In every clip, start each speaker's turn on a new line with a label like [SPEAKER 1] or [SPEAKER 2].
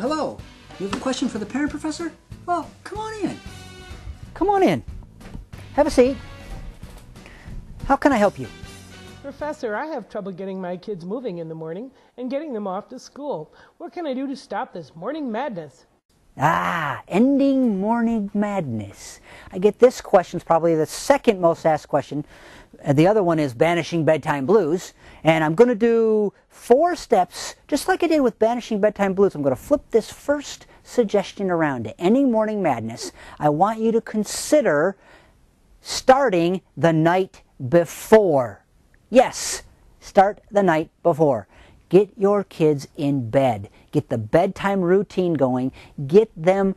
[SPEAKER 1] hello. You have a question for the parent professor? Well, come on in.
[SPEAKER 2] Come on in. Have a seat. How can I help you?
[SPEAKER 3] Professor, I have trouble getting my kids moving in the morning and getting them off to school. What can I do to stop this morning madness?
[SPEAKER 2] Ending morning madness. I get this question's probably the second most asked question. The other one is banishing bedtime blues. And I'm going to do 4 steps, just like I did with banishing bedtime blues. I'm going to flip this first suggestion around to ending morning madness. I want you to consider starting the night before. Yes, start the night before. Get your kids in bed. Get the bedtime routine going. Get them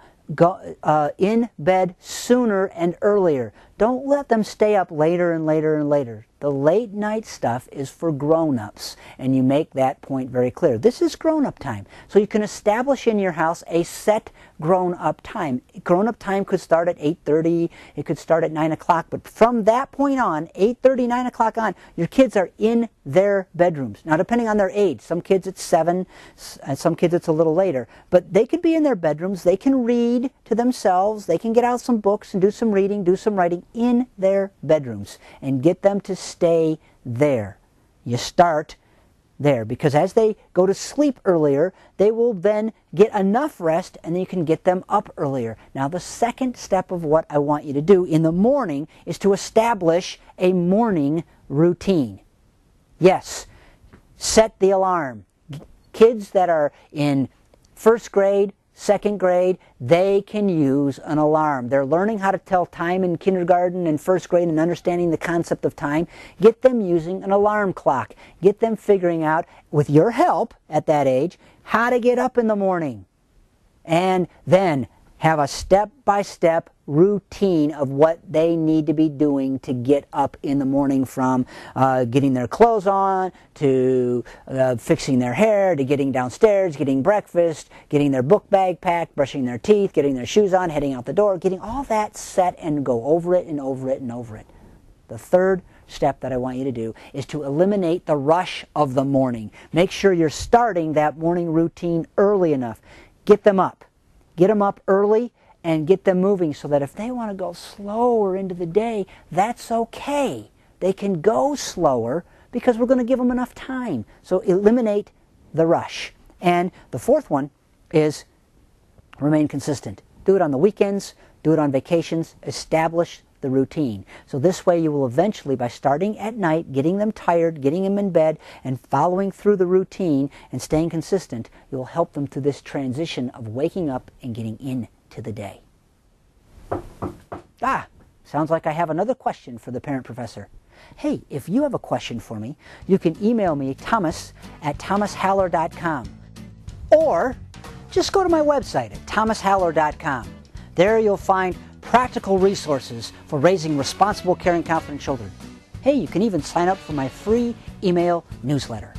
[SPEAKER 2] in bed sooner and earlier. Don't let them stay up later and later and later. The late night stuff is for grown-ups, and you make that point very clear. This is grown-up time. So you can establish in your house a set grown-up time. Grown-up time could start at 8:30, it could start at 9 o'clock, but from that point on, 8:30, 9 o'clock on, your kids are in their bedrooms. Now, depending on their age, some kids it's 7, some kids it's a little later, but they could be in their bedrooms, they can read to themselves, they can get out some books and do some reading, do some writing in their bedrooms, and get them to stay there. You start there, because as they go to sleep earlier, they will then get enough rest, and then you can get them up earlier. Now, the second step of what I want you to do in the morning is to establish a morning routine. Yes, set the alarm. Kids that are in first grade, second grade, they can use an alarm. They're learning how to tell time in kindergarten and first grade and understanding the concept of time. Get them using an alarm clock. Get them figuring out, with your help at that age, how to get up in the morning. And then have a step-by-step routine of what they need to be doing to get up in the morning, from getting their clothes on, to fixing their hair, to getting downstairs, getting breakfast, getting their book bag packed, brushing their teeth, getting their shoes on, heading out the door, getting all that set, and go over it and over it and over it. The third step that I want you to do is to eliminate the rush of the morning. Make sure you're starting that morning routine early enough. Get them up. Get them up early and get them moving, so that if they want to go slower into the day, that's okay. They can go slower because we're going to give them enough time. So eliminate the rush. And the fourth one is remain consistent. Do it on the weekends, do it on vacations, establish the routine. So this way you will eventually, by starting at night, getting them tired, getting them in bed, and following through the routine and staying consistent, you will help them through this transition of waking up and getting into the day. Sounds like I have another question for the parent professor. Hey, if you have a question for me, you can email me, thomas@thomashaller.com. Or just go to my website at thomashaller.com. There you'll find practical resources for raising responsible, caring, confident children. Hey, you can even sign up for my free email newsletter.